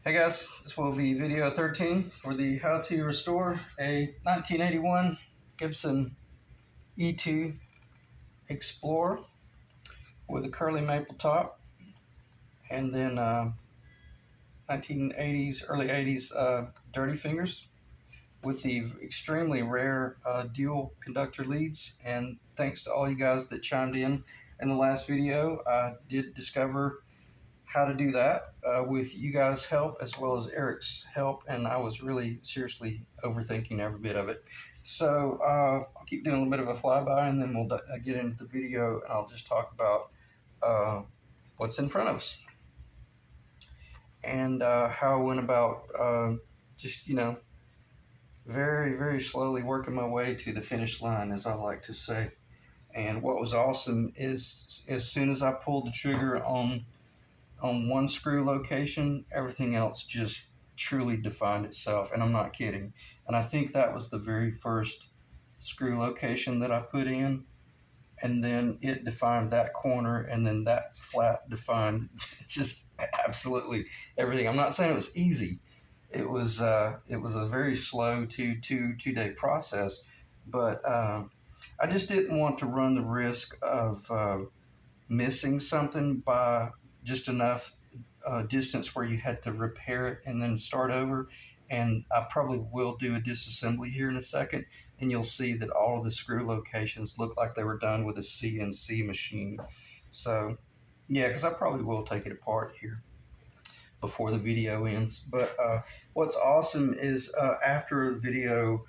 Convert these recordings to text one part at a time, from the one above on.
Hey guys, this will be video 13 for the how to restore a 1981 Gibson E2 Explorer with a curly maple top and then 1980s, early 80s dirty fingers with the extremely rare dual conductor leads. And thanks to all you guys that chimed in the last video, I did discover how to do that with you guys' help as well as Eric's help, and I was really seriously overthinking every bit of it. So I'll keep doing a little bit of a flyby, and then we'll get into the video, and I'll just talk about what's in front of us and how I went about just very, very slowly working my way to the finish line, as I like to say. And what was awesome is as soon as I pulled the trigger on one screw location, everything else just truly defined itself, and I'm not kidding. And I think that was the very first screw location that I put in, and then it defined that corner, and then that flat defined just absolutely everything. I'm not saying it was easy. It was a very slow two-day process, but I just didn't want to run the risk of missing something by just enough distance where you had to repair it and then start over. And I probably will do a disassembly here in a second, and you'll see that all of the screw locations look like they were done with a CNC machine. So yeah, because I probably will take it apart here before the video ends. But what's awesome is after video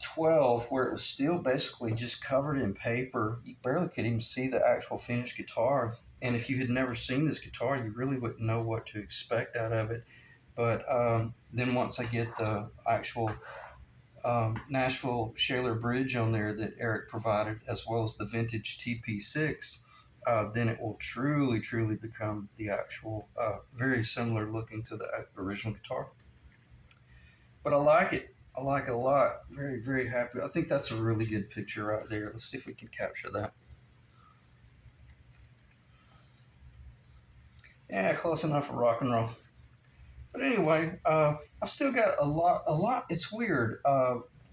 12, where it was still basically just covered in paper, you barely could even see the actual finished guitar. And if you had never seen this guitar, you really wouldn't know what to expect out of it. But then once I get the actual Nashville Shaler bridge on there that Eric provided, as well as the vintage TP6, then it will truly become the actual very similar looking to the original guitar. But I like it. I like it a lot. Very, very happy. I think that's a really good picture right there. Let's see if we can capture that. Yeah, close enough for rock and roll. But anyway, I've still got a lot. It's weird.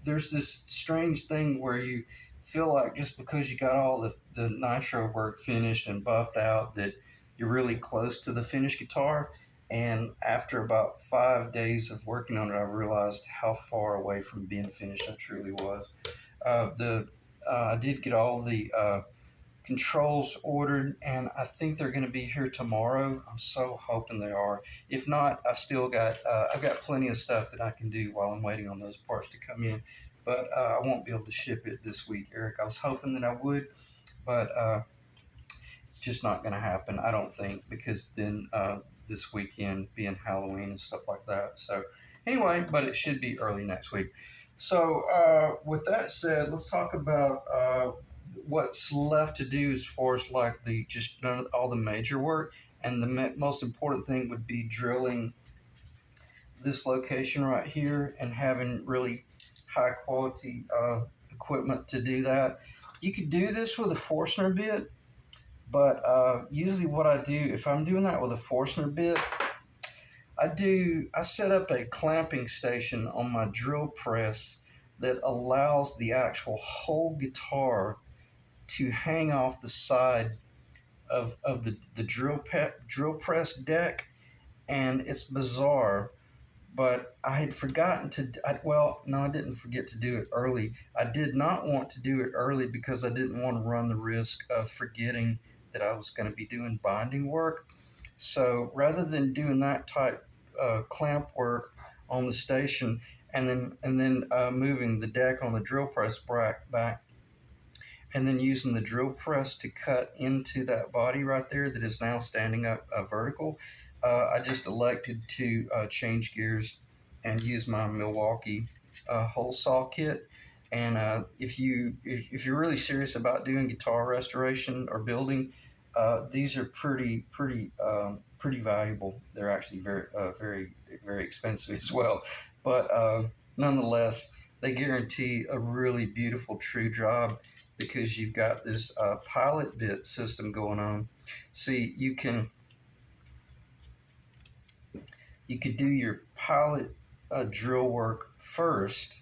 There's this strange thing where you feel like just because you got all the nitro work finished and buffed out that you're really close to the finished guitar. And after about 5 days of working on it, I realized how far away from being finished I truly was. I did get all the controls ordered, and I think they're going to be here tomorrow. I'm so hoping they are. If not, I've got plenty of stuff that I can do while I'm waiting on those parts to come in. But I won't be able to ship it this week, Eric. I was hoping that I would, but it's just not going to happen, I don't think, because then this weekend being Halloween and stuff like that. So anyway, but it should be early next week. So with that said, let's talk about what's left to do as far as like all the major work. And the most important thing would be drilling this location right here and having really high quality equipment to do that. You could do this with a Forstner bit, but usually what I do, if I'm doing that with a Forstner bit, I set up a clamping station on my drill press that allows the actual whole guitar to hang off the side of the drill press deck. And it's bizarre, but I had forgotten I didn't forget to do it early. I did not want to do it early because I didn't want to run the risk of forgetting that I was going to be doing binding work. So rather than doing that type clamp work on the station and then moving the deck on the drill press back, and then using the drill press to cut into that body right there that is now standing up vertical, I just elected to change gears and use my Milwaukee hole saw kit. And if you're really serious about doing guitar restoration or building, these are pretty valuable. They're actually very expensive as well, but nonetheless, they guarantee a really beautiful true job because you've got this pilot bit system going on. See, you can you could do your pilot drill work first,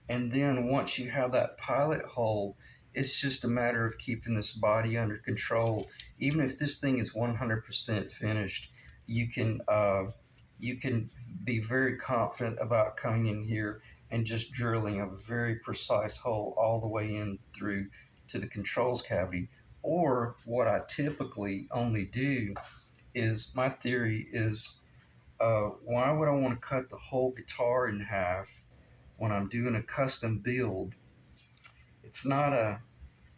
and then once you have that pilot hole, it's just a matter of keeping this body under control. Even if this thing is 100% finished, you can you can be very confident about coming in here and just drilling a very precise hole all the way in through to the controls cavity. Or what I typically only do is, my theory is, why would I want to cut the whole guitar in half when I'm doing a custom build? It's not a,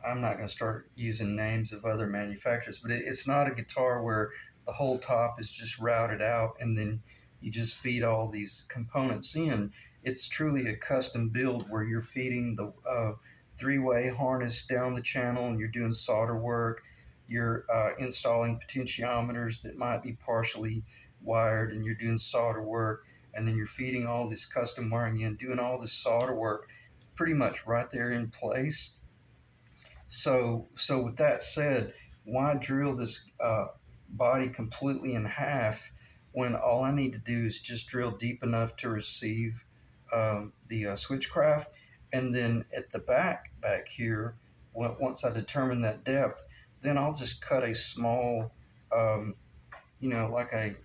I'm not going to start using names of other manufacturers, but it's not a guitar where the whole top is just routed out and then you just feed all these components in. It's truly a custom build where you're feeding the three-way harness down the channel and you're doing solder work. You're installing potentiometers that might be partially wired and you're doing solder work. And then you're feeding all this custom wiring in, doing all this solder work pretty much right there in place. So with that said, why drill this body completely in half when all I need to do is just drill deep enough to receive the switchcraft, and then at the back here, once I determine that depth, then I'll just cut a small, like a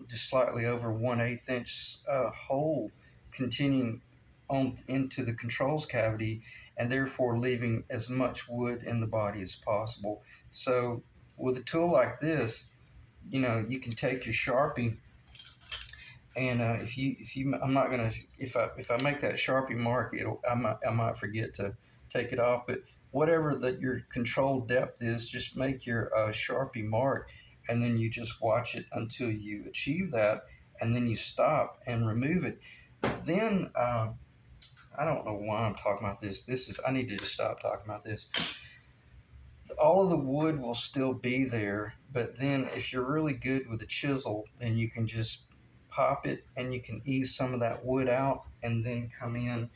just slightly over 1/8 inch hole, continuing on into the controls cavity, and therefore leaving as much wood in the body as possible. So with a tool like this, you can take your Sharpie, and I'm not gonna, if I make that Sharpie mark, I might forget to take it off, but whatever that your control depth is, just make your Sharpie mark, and then you just watch it until you achieve that, and then you stop and remove it. Then I don't know why I'm talking about this. I need to just stop talking about this. All of the wood will still be there, but then if you're really good with a chisel, then you can just pop it and you can ease some of that wood out and then come in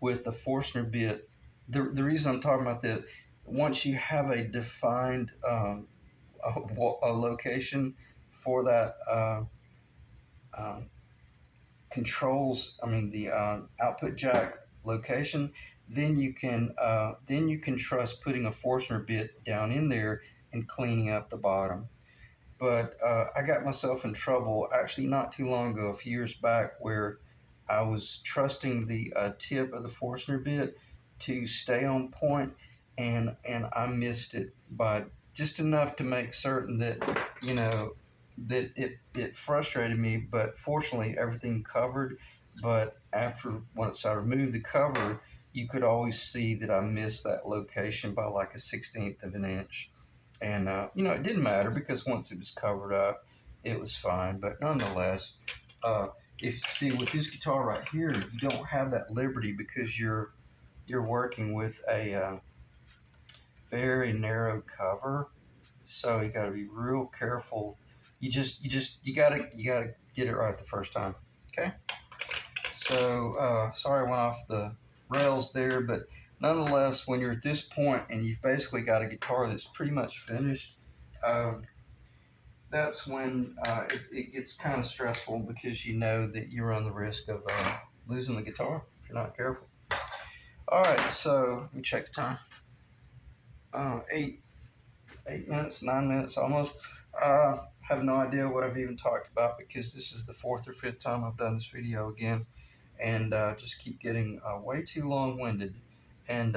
with a Forstner bit. The reason I'm talking about that, once you have a defined a location for that the output jack location, then you can trust putting a Forstner bit down in there and cleaning up the bottom. But I got myself in trouble actually not too long ago, a few years back, where I was trusting the tip of the Forstner bit to stay on point, and I missed it by just enough to make certain that that it frustrated me. But fortunately, everything covered. But once I removed the cover, you could always see that I missed that location by like a 1/16 of an inch. And it didn't matter because once it was covered up, it was fine. But nonetheless, if you see with this guitar right here, you don't have that liberty because you're working with a very narrow cover, so you got to be real careful. You gotta get it right the first time. Okay. So sorry I went off the rails there, but nonetheless, when you're at this point and you've basically got a guitar that's pretty much finished, that's when it gets kind of stressful because you know that you run the risk of losing the guitar if you're not careful. All right, so let me check the time. 8 minutes, 9 minutes almost. Have no idea what I've even talked about because this is the 4th or 5th time I've done this video again, and just keep getting way too long-winded, and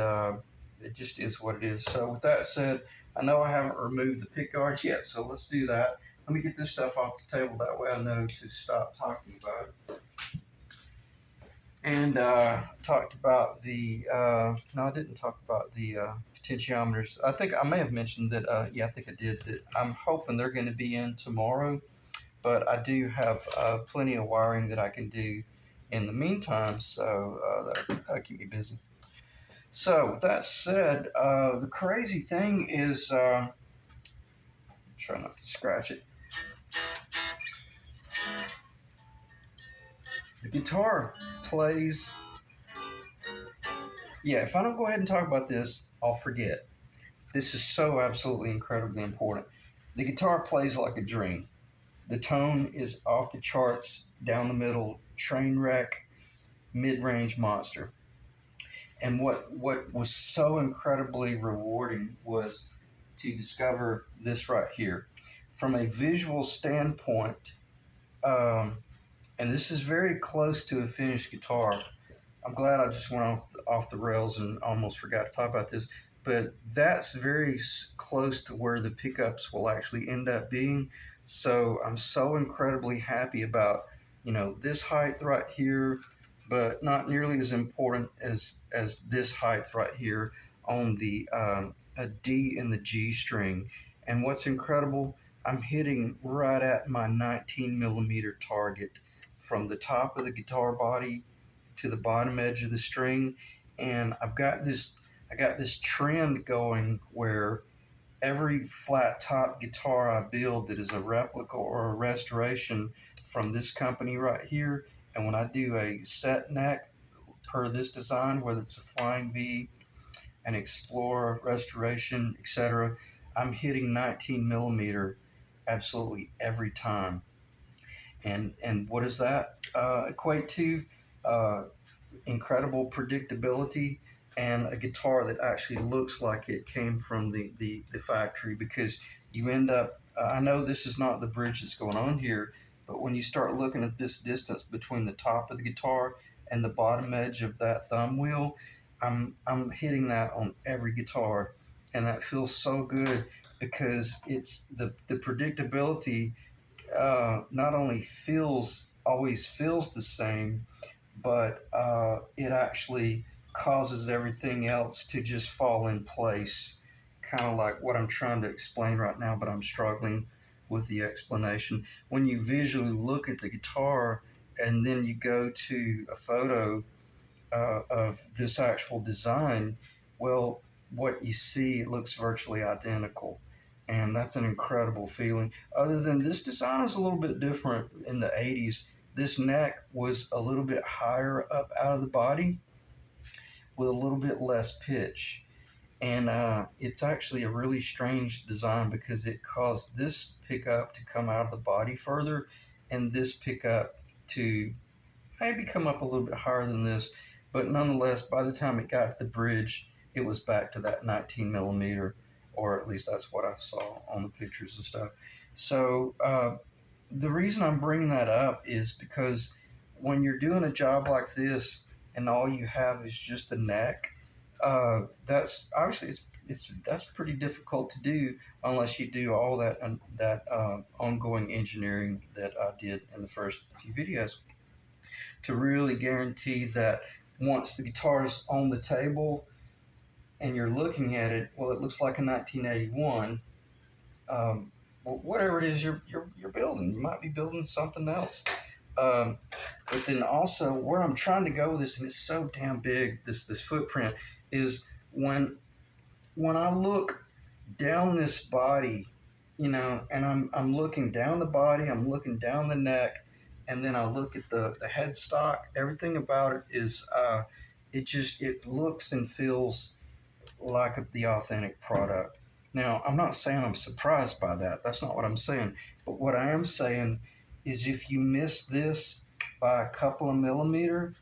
it just is what it is. So with that said, I know I haven't removed the pick guards yet, so let's do that. Let me get this stuff off the table, that way I know to stop talking about it. And talked about the, no, I didn't talk about the potentiometers. I think I may have mentioned that, yeah, I think I did, that I'm hoping they're going to be in tomorrow, but I do have plenty of wiring that I can do in the meantime, so that'll keep me busy. So with that said, the crazy thing is, try not to scratch it. The guitar plays. Yeah, if I don't go ahead and talk about this, I'll forget. This is so absolutely incredibly important. The guitar plays like a dream. The tone is off the charts, down the middle, train wreck, mid range monster. And what was so incredibly rewarding was to discover this right here. From a visual standpoint, um, and this is very close to a finished guitar. I'm glad I just went off the rails and almost forgot to talk about this, but that's very close to where the pickups will actually end up being. So I'm so incredibly happy about this height right here, but not nearly as important as this height right here on the a D and the G string. And what's incredible, I'm hitting right at my 19 millimeter target from the top of the guitar body to the bottom edge of the string, and I got this trend going where every flat top guitar I build that is a replica or a restoration from this company right here, and when I do a set neck per this design, whether it's a Flying V, an Explorer restoration, etc., I'm hitting 19 millimeter absolutely every time. And what does that equate to? Uh, Incredible predictability and a guitar that actually looks like it came from the factory, because you end up, I know this is not the bridge that's going on here, but when you start looking at this distance between the top of the guitar and the bottom edge of that thumb wheel, I'm hitting that on every guitar, and that feels so good because it's the predictability not only feels always feels the same, but it actually causes everything else to just fall in place. Kind of like what I'm trying to explain right now, but I'm struggling with the explanation. When you visually look at the guitar and then you go to a photo of this actual design, well, what you see, it looks virtually identical. And that's an incredible feeling. Other than this design is a little bit different in the 80s. This neck was a little bit higher up out of the body with a little bit less pitch. And it's actually a really strange design because it caused this pickup to come out of the body further and this pickup to maybe come up a little bit higher than this, but nonetheless, by the time it got to the bridge, it was back to that 19 millimeter, or at least that's what I saw on the pictures and stuff. So the reason I'm bringing that up is because when you're doing a job like this and all you have is just the neck, that's obviously that's pretty difficult to do unless you do all that ongoing engineering that I did in the first few videos to really guarantee that once the guitar's on the table and you're looking at it, well, it looks like a 1981. Well, whatever it is you're building, you might be building something else. Um, but then also where I'm trying to go with this, and it's so damn big, this footprint, is when I look down this body, and I'm looking down the body, I'm looking down the neck, and then I look at the headstock. Everything about it is it looks and feels like the authentic product. Now, I'm not saying I'm surprised by that. That's not what I'm saying. But what I am saying is if you miss this by a couple of millimeter,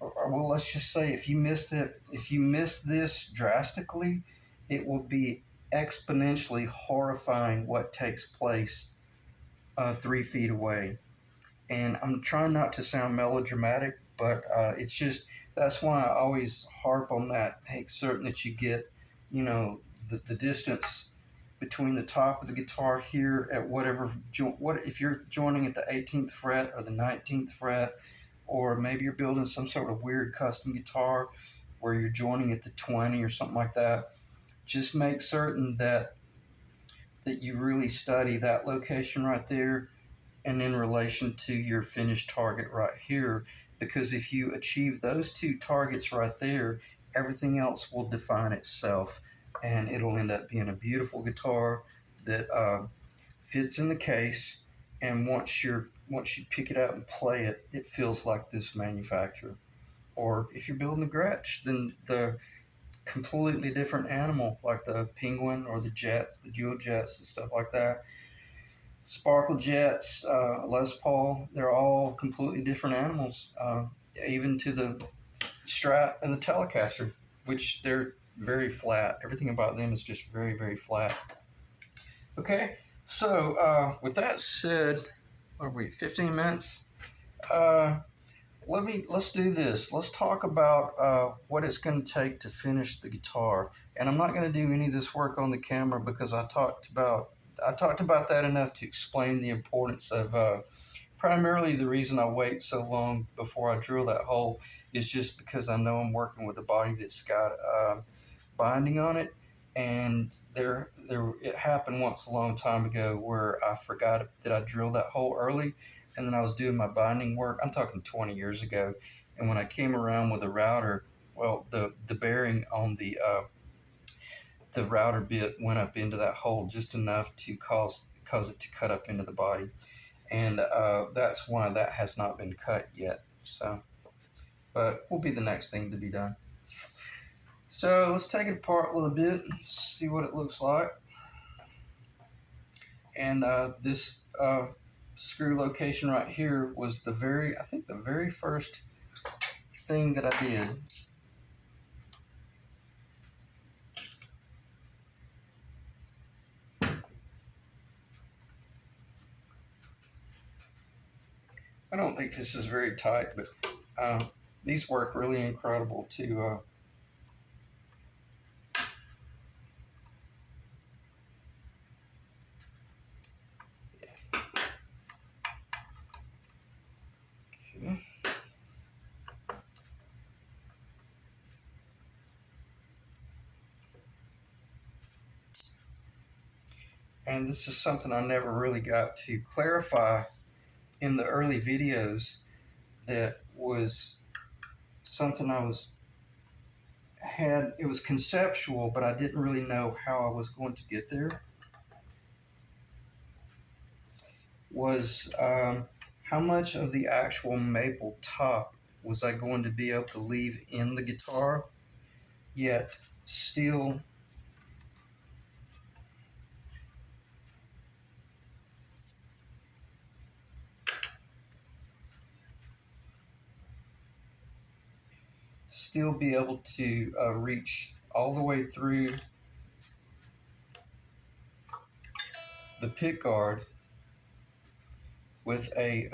well, let's just say if you miss this drastically, it will be exponentially horrifying what takes place 3 feet away. And I'm trying not to sound melodramatic, but it's just that's why I always harp on that. Make certain that you get, the distance between the top of the guitar here at whatever what if you're joining at the 18th fret or the 19th fret, or maybe you're building some sort of weird custom guitar where you're joining at the 20 or something like that. Just make certain that you really study that location right there and in relation to your finished target right here, because if you achieve those two targets right there, everything else will define itself, and it'll end up being a beautiful guitar that fits in the case. And once you pick it up and play it, it feels like this manufacturer. Or if you're building a Gretsch, then the completely different animal like the Penguin or the Jets, the Dual Jets and stuff like that. Sparkle Jets, Les Paul, they're all completely different animals, even to the Strat and the Telecaster, which they're very flat. Everything about them is just very, very flat. Okay, so with that said, what are we, 15 minutes? Let's do this. Let's talk about what it's going to take to finish the guitar. And I'm not going to do any of this work on the camera because I talked about that enough to explain the importance of primarily the reason I wait so long before I drill that hole is just because I know I'm working with a body that's got binding on it, and it happened once a long time ago where I forgot that I drilled that hole early, and then I was doing my binding work. I'm talking 20 years ago, and when I came around with a router, well, the bearing on the router bit went up into that hole just enough to cause it to cut up into the body, and that's why that has not been cut yet. So, but will be the next thing to be done. So let's take it apart a little bit, see what it looks like. And this screw location right here was I think the very first thing that I did. I don't think this is very tight, but these work really incredible to okay. And this is something I never really got to clarify in the early videos. That was something it was conceptual, but I didn't really know how I was going to get there. Was how much of the actual maple top was I going to be able to leave in the guitar, yet still be able to reach all the way through the pick guard with a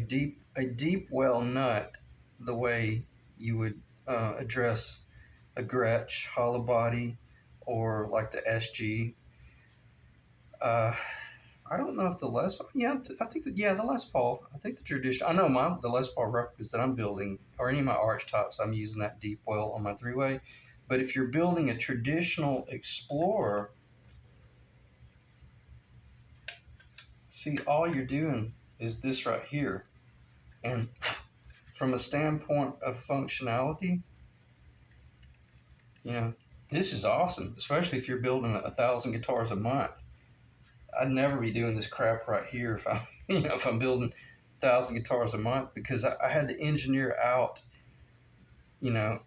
deep well nut, the way you would address a Gretsch hollow body or like the SG. I don't know if the Les Paul, yeah, I think that, yeah, the Les Paul, I think the tradition, I know the Les Paul replicas that I'm building, or any of my arch tops, I'm using that deep well on my three-way. But if you're building a traditional Explorer, see, all you're doing is this right here. And from a standpoint of functionality, this is awesome, especially if you're building 1,000 guitars a month. I'd never be doing this crap right here if if I'm building 1,000 guitars a month, because I had to engineer out,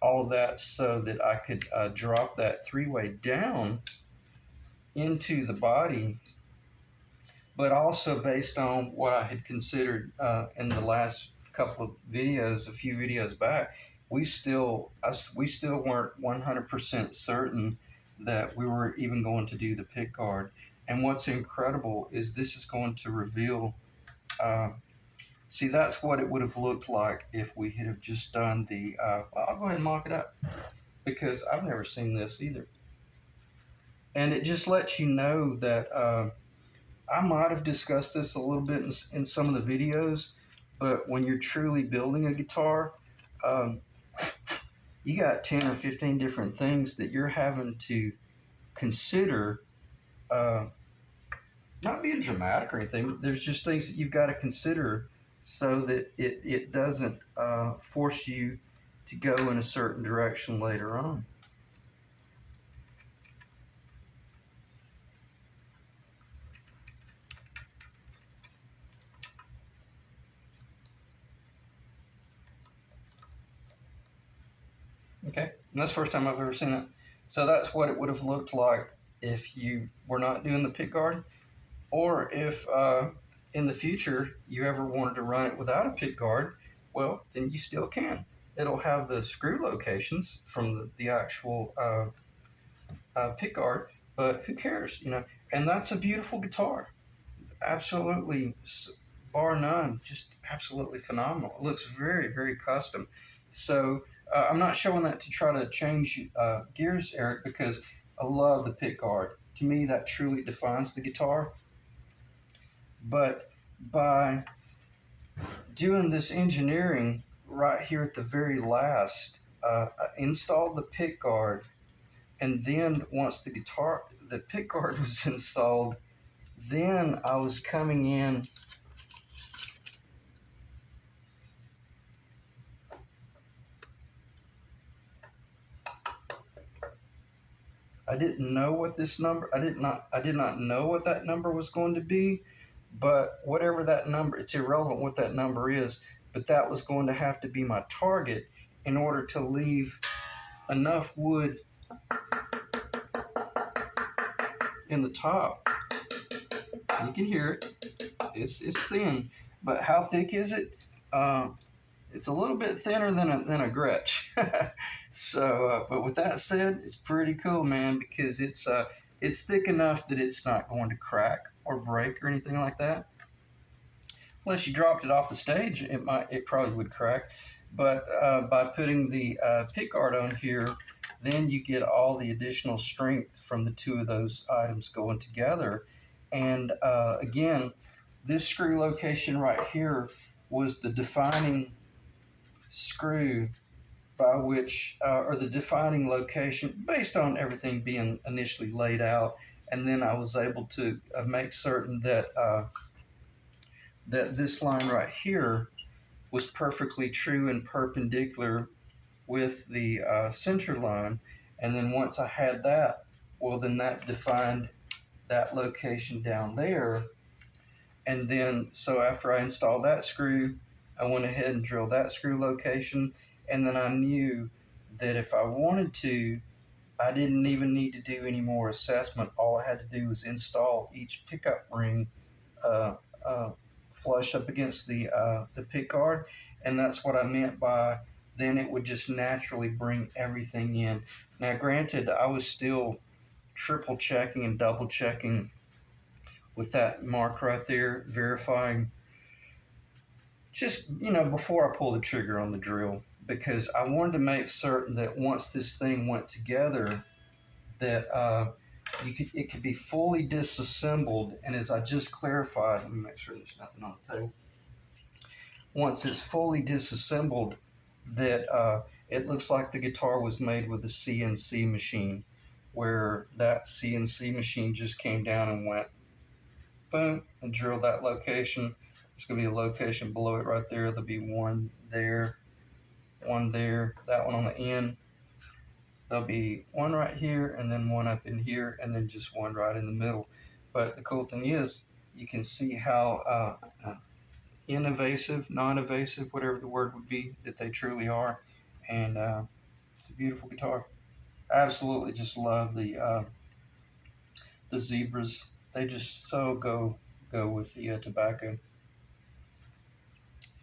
all of that so that I could drop that three-way down into the body, but also based on what I had considered in the last couple of videos, a few videos back, we still weren't 100% certain that we were even going to do the pick guard. And what's incredible is this is going to reveal, see, that's what it would have looked like if we had have just done the, I'll go ahead and mock it up, because I've never seen this either. And it just lets you know that I might have discussed this a little bit in some of the videos, but when you're truly building a guitar, you got 10 or 15 different things that you're having to consider. Not being dramatic or anything, there's just things that you've got to consider so that it doesn't force you to go in a certain direction later on. Okay, and that's the first time I've ever seen that. So that's what it would have looked like if you were not doing the pick guard, or if in the future you ever wanted to run it without a pick guard. Well, then you still can. It'll have the screw locations from the actual pick guard, but who cares, you know? And that's a beautiful guitar. Absolutely, bar none, just absolutely phenomenal. It looks very, very custom. So I'm not showing that to try to change gears, Eric, because I love the pick guard. To me, that truly defines the guitar. But by doing this engineering right here at the very last, I installed the pick guard, and then once the pick guard was installed, then I was coming in. I didn't know what this number. I did not know what that number was going to be, but whatever that number, it's irrelevant what that number is. But that was going to have to be my target in order to leave enough wood in the top. You can hear it. It's thin, but how thick is it? It's a little bit thinner than a Gretsch. So, but with that said, it's pretty cool, man, because it's thick enough that it's not going to crack or break or anything like that. Unless you dropped it off the stage, it probably would crack. But by putting the pick guard on here, then you get all the additional strength from the two of those items going together. And again, this screw location right here was the defining screw by which, or the defining location based on everything being initially laid out. And then I was able to make certain that that this line right here was perfectly true and perpendicular with the center line. And then once I had that, well, then that defined that location down there. And then, so after I installed that screw, I went ahead and drilled that screw location. And then I knew that if I wanted to, I didn't even need to do any more assessment. All I had to do was install each pickup ring uh, uh, flush up against the pick guard. And that's what I meant by then it would just naturally bring everything in. Now, granted, I was still triple checking and double checking with that mark right there, verifying just, you know, before I pull the trigger on the drill, because I wanted to make certain that once this thing went together, that it could be fully disassembled. And as I just clarified, let me make sure there's nothing on the table. Once it's fully disassembled, that it looks like the guitar was made with a CNC machine, where that CNC machine just came down and went boom and drilled that location. There's going to be a location below it right there. There'll be one there, that one on the end. There'll be one right here, and then one up in here, and then just one right in the middle. But the cool thing is, you can see how invasive, non-invasive, whatever the word would be, that they truly are. And it's a beautiful guitar. I absolutely just love the zebras. They just so go with the tobacco.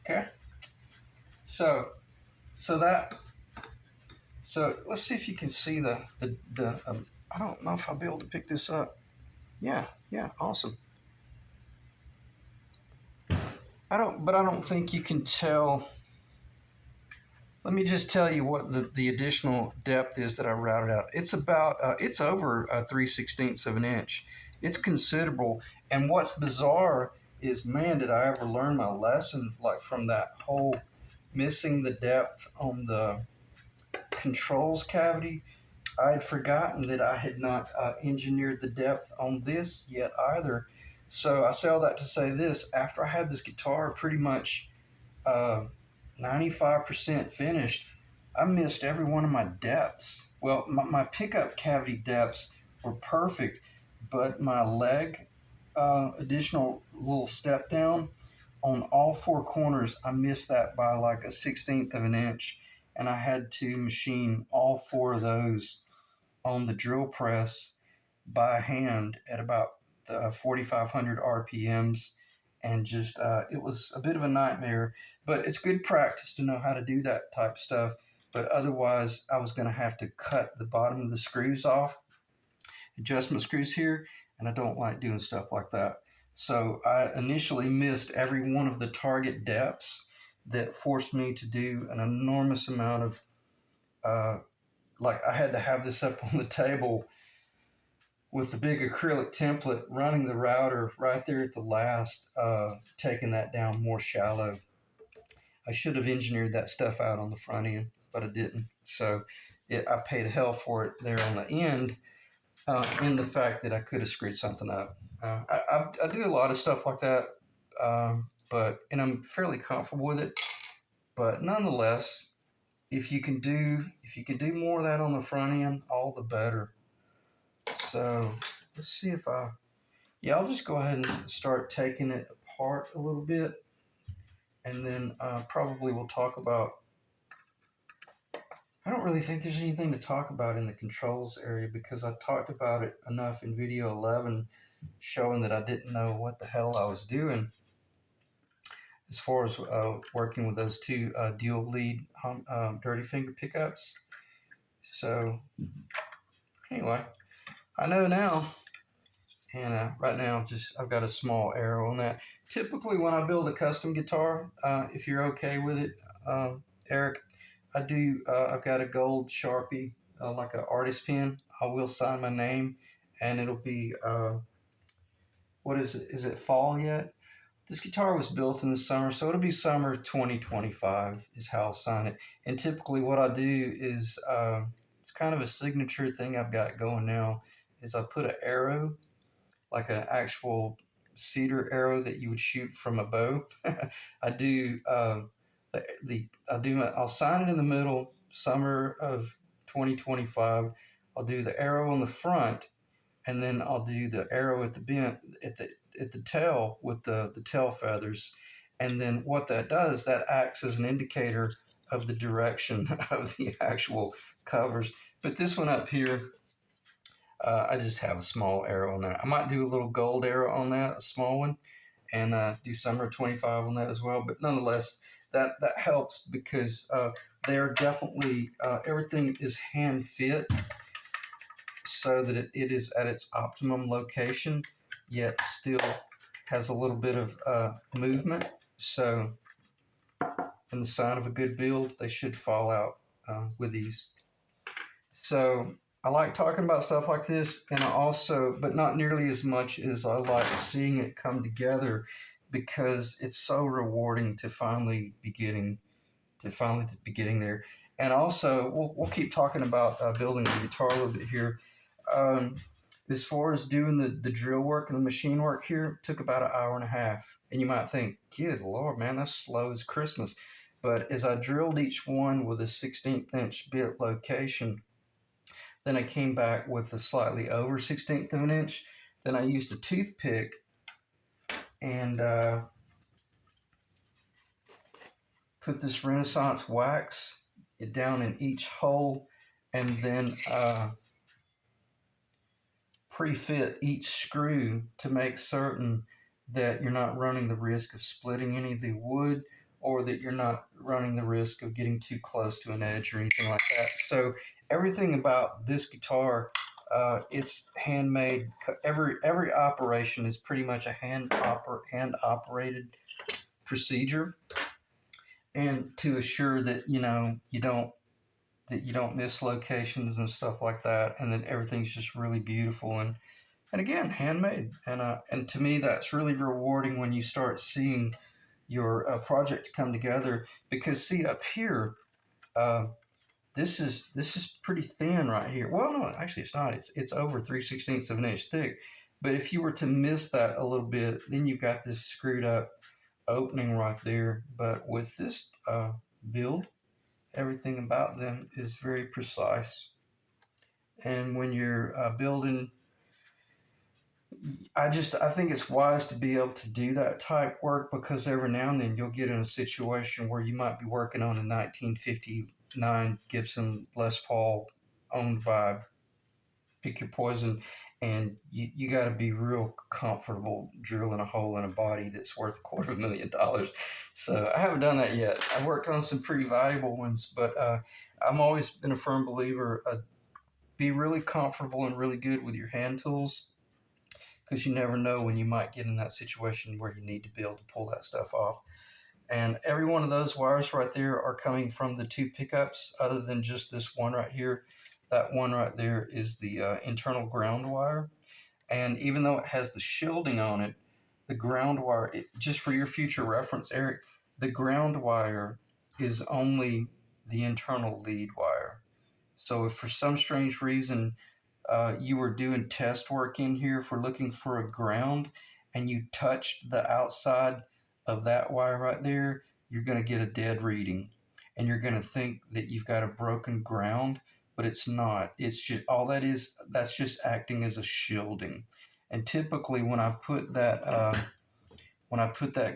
Okay, so let's see if you can see the I don't know if I'll be able to pick this up. Yeah, awesome. I don't think you can tell. Let me just tell you what the additional depth is that I routed out. It's about it's over 3/16 of an inch. It's considerable. And what's bizarre is, man, did I ever learn my lesson, like from that whole missing the depth on the controls cavity. I had forgotten that I had not engineered the depth on this yet either. So I say all that to say this: after I had this guitar pretty much 95% finished, I missed every one of my depths. Well, my pickup cavity depths were perfect, but my leg additional little step down on all four corners, I missed that by like a 16th of an inch, and I had to machine all four of those on the drill press by hand at about 4,500 RPMs, and just it was a bit of a nightmare. But it's good practice to know how to do that type of stuff. But otherwise, I was going to have to cut the bottom of the screws off, adjustment screws here, and I don't like doing stuff like that. So I initially missed every one of the target depths that forced me to do an enormous amount of like I had to have this up on the table with the big acrylic template, running the router right there at the last, taking that down more shallow. I should have engineered that stuff out on the front end, but I didn't. So I paid hell for it there on the end, in the fact that I could have screwed something up. I do a lot of stuff like that, and I'm fairly comfortable with it. But nonetheless, if you can do more of that on the front end, all the better. So let's see if I'll just go ahead and start taking it apart a little bit, and then probably we'll talk about, I don't really think there's anything to talk about in the controls area because I talked about it enough in video 11, showing that I didn't know what the hell I was doing as far as working with those two dual lead dirty finger pickups. So anyway, I know now. And right now, I've got a small arrow on that. Typically, when I build a custom guitar, if you're okay with it, Eric, I've got a gold Sharpie, like an artist pen. I will sign my name, and it'll be, what is it? Is it fall yet? This guitar was built in the summer, so it'll be summer 2025 is how I'll sign it. And typically, what I do is, it's kind of a signature thing I've got going now, is I put an arrow, like an actual cedar arrow that you would shoot from a bow. I'll sign it in the middle, summer of 2025. I'll do the arrow on the front, and then I'll do the arrow at the bent at the tail with the tail feathers. And then what that does, that acts as an indicator of the direction of the actual covers. But this one up here, I just have a small arrow on that. I might do a little gold arrow on that, a small one, and do summer 25 on that as well. But nonetheless, that helps because they're definitely, everything is hand fit so that it is at its optimum location, yet still has a little bit of movement. So in the sign of a good build, they should fall out with ease. So I like talking about stuff like this, and I also, but not nearly as much as I like seeing it come together, because it's so rewarding to finally be getting there. And also, we'll keep talking about building the guitar a little bit here. As far as doing the drill work and the machine work here, it took about an hour and a half. And you might think, good Lord, man, that's slow as Christmas. But as I drilled each one with a 16th inch bit location, then I came back with a slightly over 16th of an inch. Then I used a toothpick and put this Renaissance wax down in each hole, and then pre-fit each screw to make certain that you're not running the risk of splitting any of the wood, or that you're not running the risk of getting too close to an edge or anything like that. So everything about this guitar, it's handmade. Every operation is pretty much a hand operated procedure, and to assure that you don't miss locations and stuff like that, and that everything's just really beautiful and again handmade. And to me, that's really rewarding when you start seeing your project come together. Because see up here, this is pretty thin right here. Well, no, actually it's not. It's over 3/16 of an inch thick. But if you were to miss that a little bit, then you've got this screwed up opening right there. But with this build, everything about them is very precise. And when you're building, I think it's wise to be able to do that type work, because every now and then you'll get in a situation where you might be working on a 1959 Gibson Les Paul owned by pick your poison, and you got to be real comfortable drilling a hole in a body that's worth $250,000. So I haven't done that yet. I worked on some pretty valuable ones, but I'm always been a firm believer. Be really comfortable and really good with your hand tools, because you never know when you might get in that situation where you need to be able to pull that stuff off. And every one of those wires right there are coming from the two pickups, other than just this one right here. That one right there is the internal ground wire. And even though it has the shielding on it, the ground wire, just for your future reference, Eric, the ground wire is only the internal lead wire. So if for some strange reason you were doing test work in here for looking for a ground and you touched the outside of that wire right there, you're going to get a dead reading. And you're going to think that you've got a broken ground, but it's not. It's just all that is, that's just acting as a shielding. And typically when I put that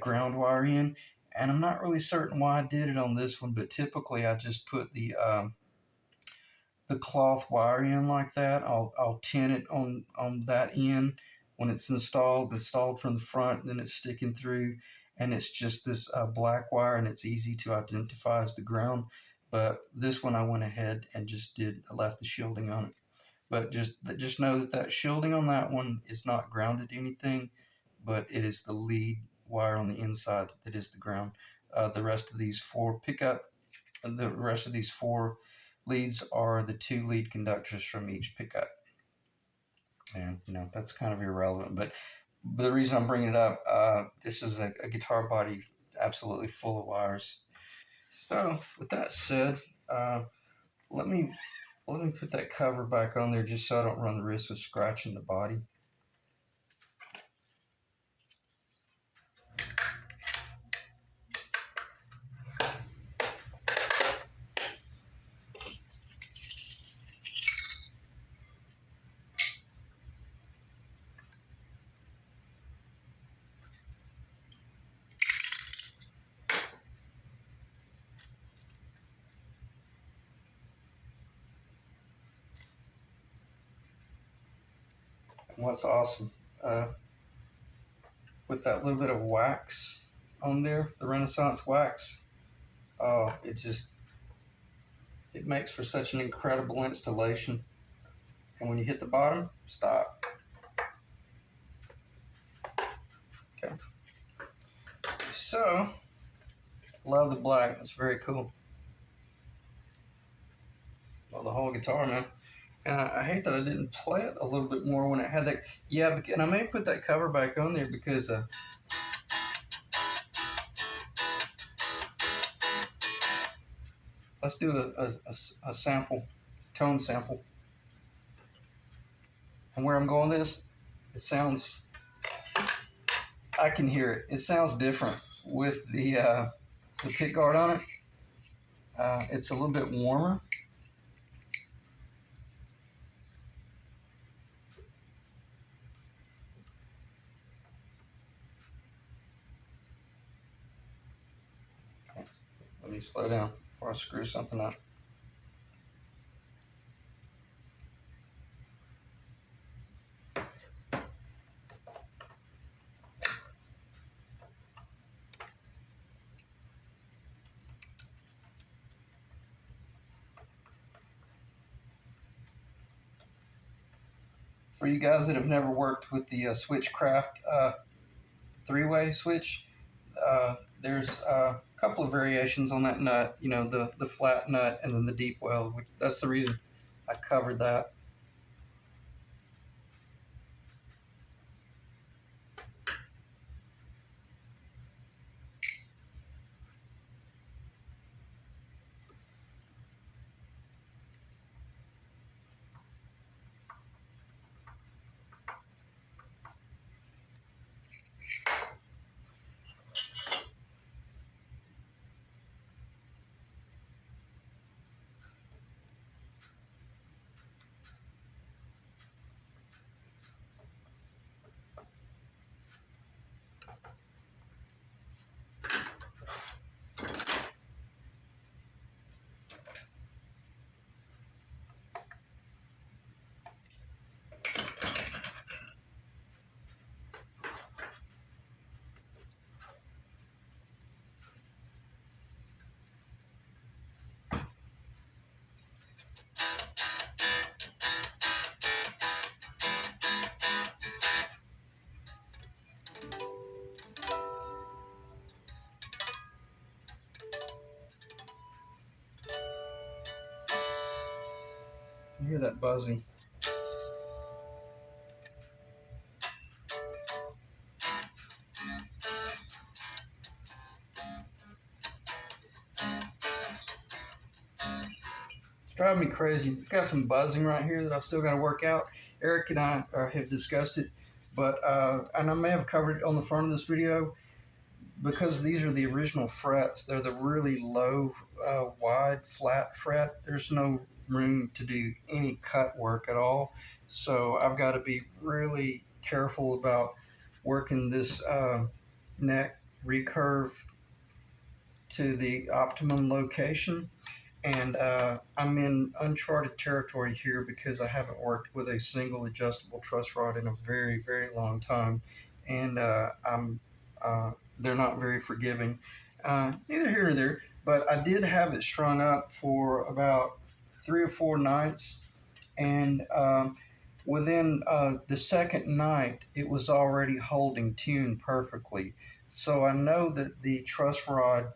ground wire in, and I'm not really certain why I did it on this one, but typically I just put the cloth wire in like that. I'll tin it on that end when it's installed from the front, then it's sticking through, and it's just this black wire, and it's easy to identify as the ground. But this one I went ahead and just left the shielding on it. But just know that shielding on that one is not grounded to anything, but it is the lead wire on the inside that is the ground. The rest of these four leads are the two lead conductors from each pickup. And, that's kind of irrelevant. But the reason I'm bringing it up, this is a guitar body absolutely full of wires. So, with that said, let me put that cover back on there just so I don't run the risk of scratching the body. And what's awesome, with that little bit of wax on there, the Renaissance wax, oh, it makes for such an incredible installation. And when you hit the bottom, stop. Okay. So, love the black. It's very cool. Well, the whole guitar, man. And I hate that I didn't play it a little bit more when it had that. Yeah, and I may put that cover back on there because let's do a sample, tone sample. And where I'm going this, it sounds, I can hear it. It sounds different with the pick guard on it. It's a little bit warmer. Let me slow down before I screw something up. For you guys that have never worked with the Switchcraft three-way switch, there's a couple of variations on that nut. The flat nut and then the deep weld. That's the reason I covered that. Hear that buzzing. It's driving me crazy. It's got some buzzing right here that I've still got to work out. Eric and I have discussed it, but and I may have covered it on the front of this video, because these are the original frets. They're the really low, wide, flat fret. There's no room to do any cut work at all. So I've got to be really careful about working this neck recurve to the optimum location. And I'm in uncharted territory here because I haven't worked with a single adjustable truss rod in a very, very long time. And they're not very forgiving. Neither here nor there, but I did have it strung up for about 3 or 4 nights. And within the second night, it was already holding tune perfectly. So I know that the truss rod,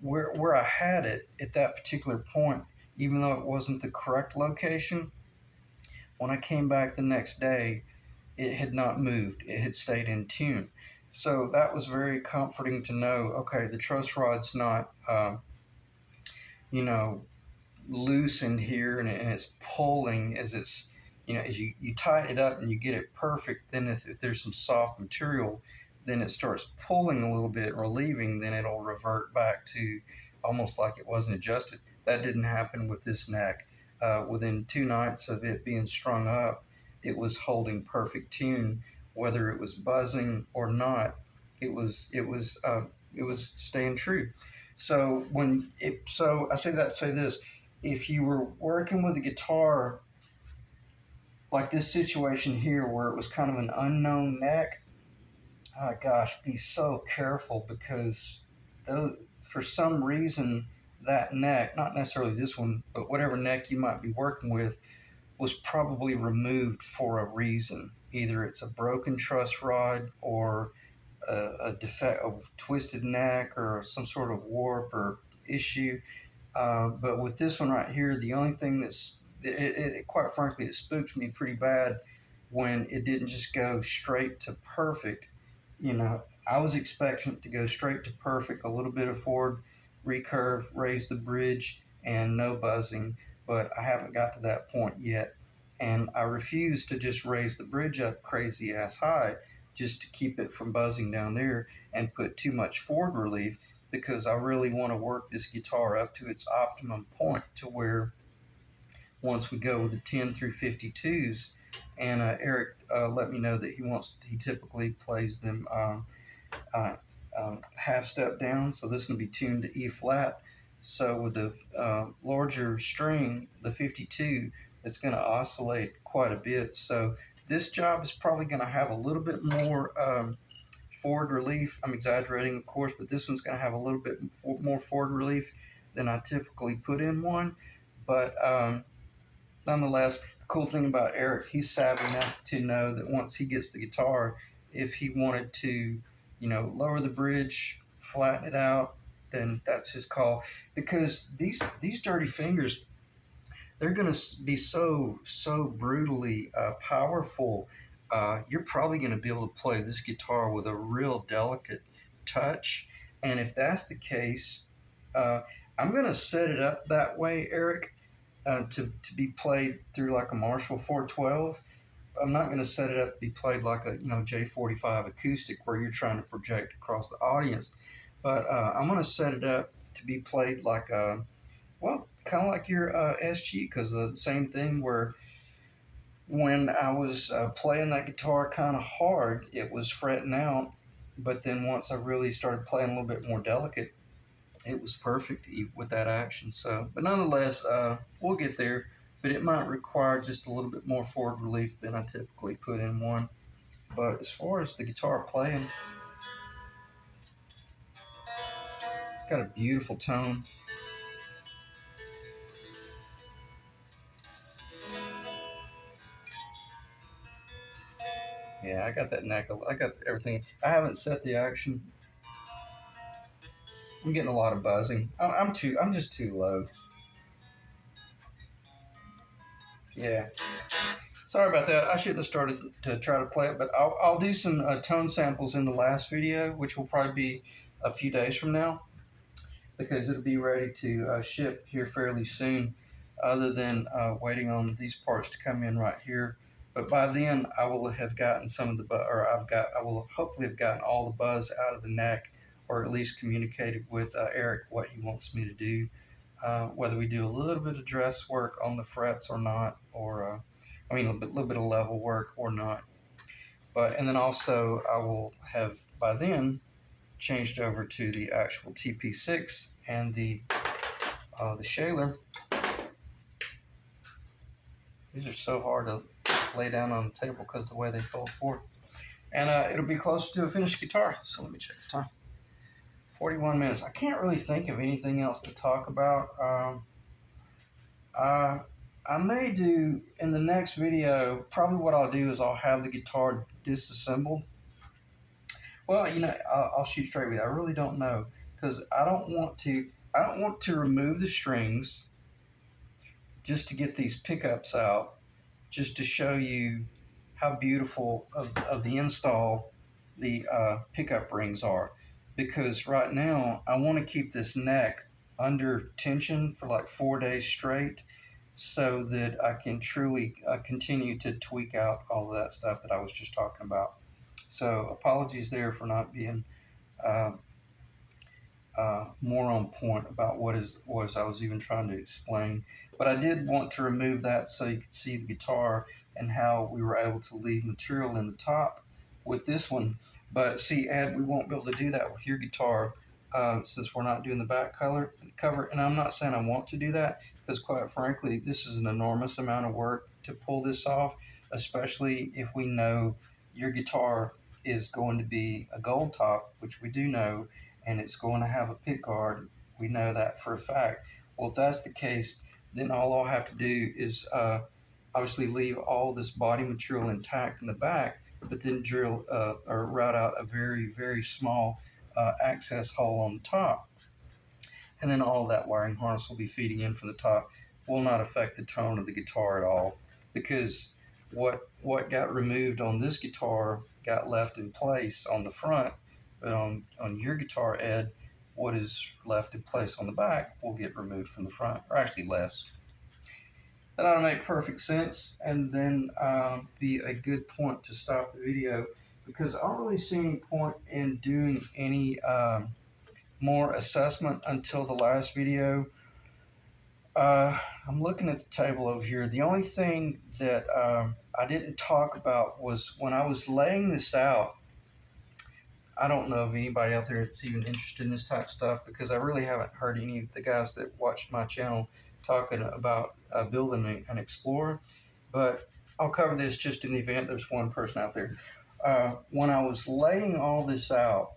where I had it at that particular point, even though it wasn't the correct location, when I came back the next day, it had not moved. It had stayed in tune. So that was very comforting to know, okay, the truss rod's not, you know, loose in here, and it's pulling as it's, as you tighten it up and you get it perfect, then if there's some soft material, then it starts pulling a little bit, relieving, then it'll revert back to almost like it wasn't adjusted. That didn't happen with this neck. Within 2 nights of it being strung up, it was holding perfect tune, whether it was buzzing or not. It was staying true. So I say that to say this: if you were working with a guitar like this situation here, where it was kind of an unknown neck, gosh, be so careful, because for some reason that neck, not necessarily this one, but whatever neck you might be working with, was probably removed for a reason. Either it's a broken truss rod, or a defect, a twisted neck, or some sort of warp or issue. But with this one right here, the only thing quite frankly, it spooked me pretty bad when it didn't just go straight to perfect. I was expecting it to go straight to perfect, a little bit of forward recurve, raise the bridge, and no buzzing, but I haven't got to that point yet. And I refuse to just raise the bridge up crazy ass high just to keep it from buzzing down there and put too much forward relief, because I really want to work this guitar up to its optimum point, to where once we go with the 10 through 52s, and Eric let me know that he typically plays them uh, half step down, so this is going to be tuned to E flat. So with the larger string, the 52, it's going to oscillate quite a bit. So this job is probably going to have a little bit more forward relief. I'm exaggerating, of course, but this one's going to have a little bit more forward relief than I typically put in one. But nonetheless, the cool thing about Eric, he's savvy enough to know that once he gets the guitar, if he wanted to, lower the bridge, flatten it out, then that's his call. Because these dirty fingers, they're going to be so brutally powerful. You're probably going to be able to play this guitar with a real delicate touch. And if that's the case, I'm going to set it up that way, Eric, to be played through like a Marshall 412. I'm not going to set it up to be played like a J45 acoustic, where you're trying to project across the audience. But I'm going to set it up to be played like kind of like your SG, because the same thing, where when I was playing that guitar kind of hard, it was fretting out. But then once I really started playing a little bit more delicate, it was perfect with that action. So, but nonetheless, we'll get there. But it might require just a little bit more forward relief than I typically put in one. But as far as the guitar playing, it's got a beautiful tone. Yeah, I got that neck. I got everything. I haven't set the action. I'm getting a lot of buzzing. I'm just too low. Yeah. Sorry about that. I shouldn't have started to try to play it, but I'll do some tone samples in the last video, which will probably be a few days from now, because it'll be ready to ship here fairly soon, other than waiting on these parts to come in right here. But by then, I will have gotten some of the I will hopefully have gotten all the buzz out of the neck, or at least communicated with Eric what he wants me to do. Whether we do a little bit of dress work on the frets or not, or little bit of level work or not. But and then also I will have by then changed over to the actual TP6 and the Shaler. These are so hard to lay down on the table because of the way they fold forward. And it'll be closer to a finished guitar. So let me check the time. 41 minutes. I can't really think of anything else to talk about. I may do in the next video, probably what I'll do is I'll have the guitar disassembled. Well, I'll shoot straight with you. I really don't know because I don't want to remove the strings just to get these pickups out, just to show you how beautiful of the install the pickup rings are. Because right now I want to keep this neck under tension for like 4 days straight, so that I can truly continue to tweak out all of that stuff that I was just talking about. So apologies there for not being uh, more on point about what was I was even trying to explain. But I did want to remove that so you could see the guitar and how we were able to leave material in the top with this one. But see, Ed, we won't be able to do that with your guitar since we're not doing the back cover. And I'm not saying I want to do that because, quite frankly, this is an enormous amount of work to pull this off, especially if we know your guitar is going to be a gold top, which we do know, and it's going to have a pick guard. We know that for a fact. Well, if that's the case, then all I'll have to do is obviously leave all this body material intact in the back, but then drill or route out a very, very small access hole on the top. And then all that wiring harness will be feeding in from the top. Will not affect the tone of the guitar at all, because what got removed on this guitar got left in place on the front, but on your guitar, Ed, what is left in place on the back will get removed from the front, or actually less. That ought to make perfect sense, and then be a good point to stop the video, because I don't really see any point in doing any more assessment until the last video. I'm looking at the table over here. The only thing that I didn't talk about was when I was laying this out. I don't know of anybody out there that's even interested in this type of stuff, because I really haven't heard any of the guys that watched my channel talking about building an Explorer. But I'll cover this just in the event there's one person out there. When I was laying all this out,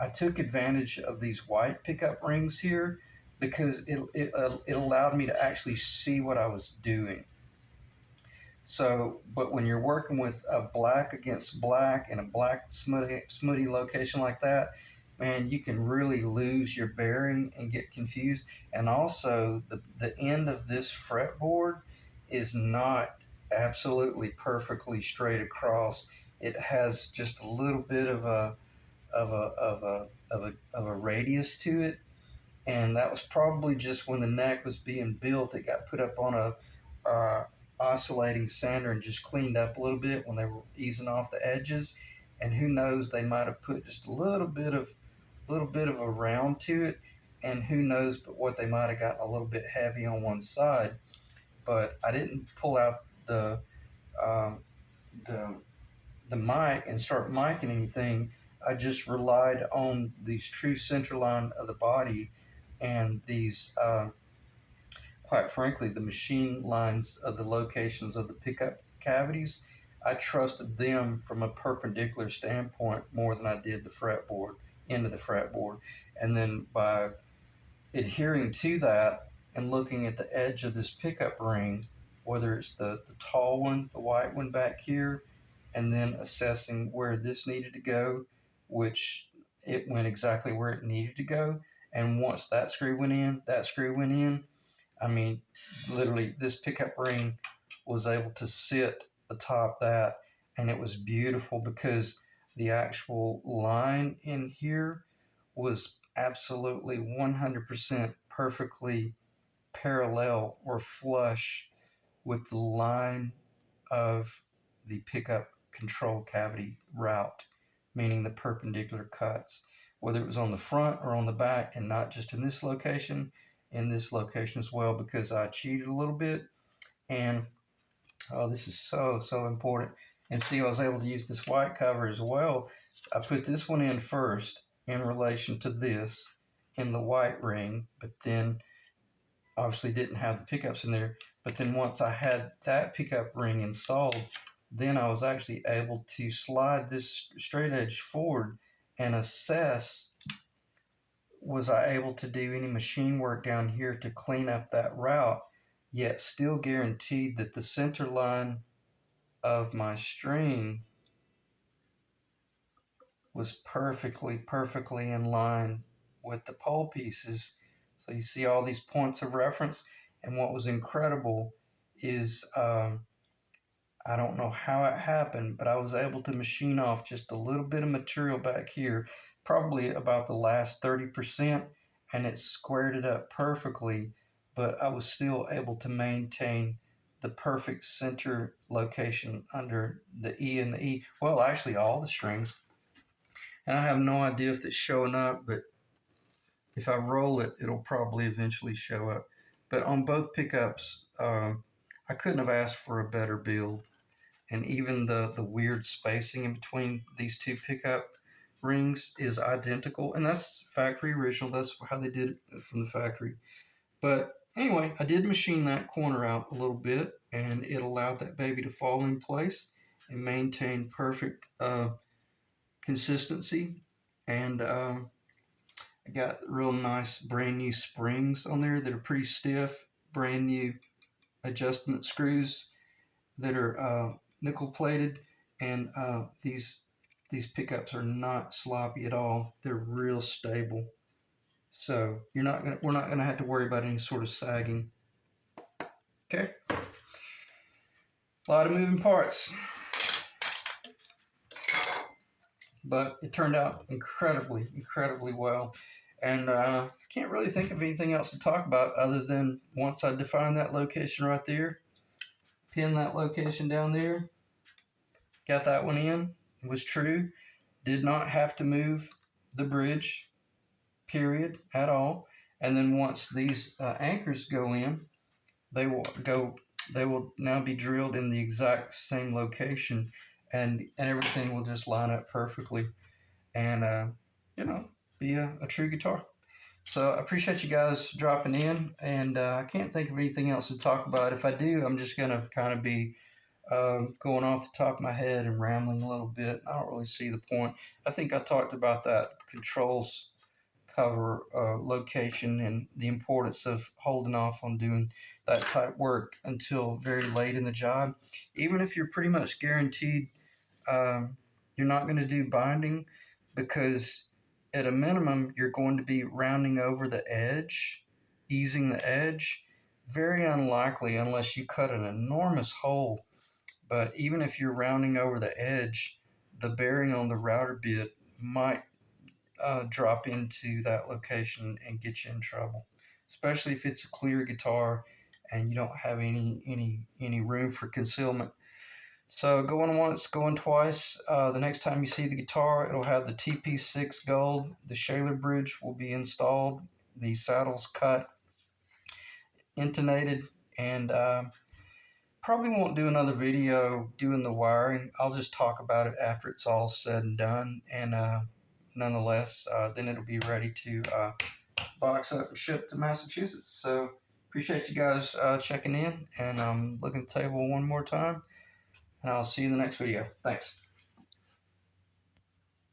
I took advantage of these white pickup rings here because it allowed me to actually see what I was doing. So, but when you're working with a black against black in a black smutty location like that, man, you can really lose your bearing and get confused. And also, the end of this fretboard is not absolutely perfectly straight across. It has just a little bit of a radius to it, and that was probably just when the neck was being built. It got put up on a oscillating sander and just cleaned up a little bit when they were easing off the edges. And who knows, they might have put just a little bit of a round to it, and who knows but what they might have gotten a little bit heavy on one side. But I didn't pull out um, the the mic and start micing anything. I just relied on these true center line of the body and these, quite frankly, the machine lines of the locations of the pickup cavities. I trusted them from a perpendicular standpoint more than I did the fretboard, into the fretboard. And then by adhering to that and looking at the edge of this pickup ring, whether it's the tall one, the white one back here, and then assessing where this needed to go, which it went exactly where it needed to go. And once that screw went in, I mean, literally, this pickup ring was able to sit atop that, and it was beautiful because the actual line in here was absolutely 100% perfectly parallel or flush with the line of the pickup control cavity route, meaning the perpendicular cuts, whether it was on the front or on the back, and not just in this location, in this location as well, because I cheated a little bit. And oh, this is so important. And see, I was able to use this white cover as well. I put this one in first in relation to this in the white ring, but then obviously didn't have the pickups in there. But then once I had that pickup ring installed, then I was actually able to slide this straight edge forward and assess, was I able to do any machine work down here to clean up that route, yet still guaranteed that the center line of my string was perfectly in line with the pole pieces. So you see all these points of reference. And what was incredible is I don't know how it happened, but I was able to machine off just a little bit of material back here, probably about the last 30%, and it squared it up perfectly. But I was still able to maintain the perfect center location under the E and the E. Well, actually, all the strings. And I have no idea if it's showing up, but if I roll it, it'll probably eventually show up. But on both pickups, I couldn't have asked for a better build. And even the weird spacing in between these two pickup rings is identical. And that's factory original. That's how they did it from the factory. But anyway, I did machine that corner out a little bit, and it allowed that baby to fall in place and maintain perfect consistency. And I got real nice brand new springs on there that are pretty stiff, brand new adjustment screws that are nickel plated, and these pickups are not sloppy at all. They're real stable, so we're not gonna have to worry about any sort of sagging. Okay, a lot of moving parts, but it turned out incredibly well. And I can't really think of anything else to talk about other than once I defined that location right there, pin that location down there, got that one in, it was true, did not have to move the bridge, period, at all. And then once these anchors go in, they will now be drilled in the exact same location, and everything will just line up perfectly, and be a true guitar. So I appreciate you guys dropping in, and I can't think of anything else to talk about. If I do, I'm just gonna kind of be going off the top of my head and rambling a little bit. I don't really see the point. I think I talked about that controls cover location and the importance of holding off on doing that type work until very late in the job. Even if you're pretty much guaranteed you're not going to do binding, because at a minimum you're going to be rounding over the edge, easing the edge. Very unlikely unless you cut an enormous hole. But even if you're rounding over the edge, the bearing on the router bit might drop into that location and get you in trouble, especially if it's a clear guitar and you don't have any room for concealment. So going once, going twice. The next time you see the guitar, it'll have the TP6 gold. The Shaler bridge will be installed. The saddle's cut, intonated, and probably won't do another video doing the wiring. I'll just talk about it after it's all said and done. And nonetheless, then it'll be ready to box up and ship to Massachusetts. So appreciate you guys checking in, and I'm looking at the table one more time, and I'll see you in the next video. Thanks.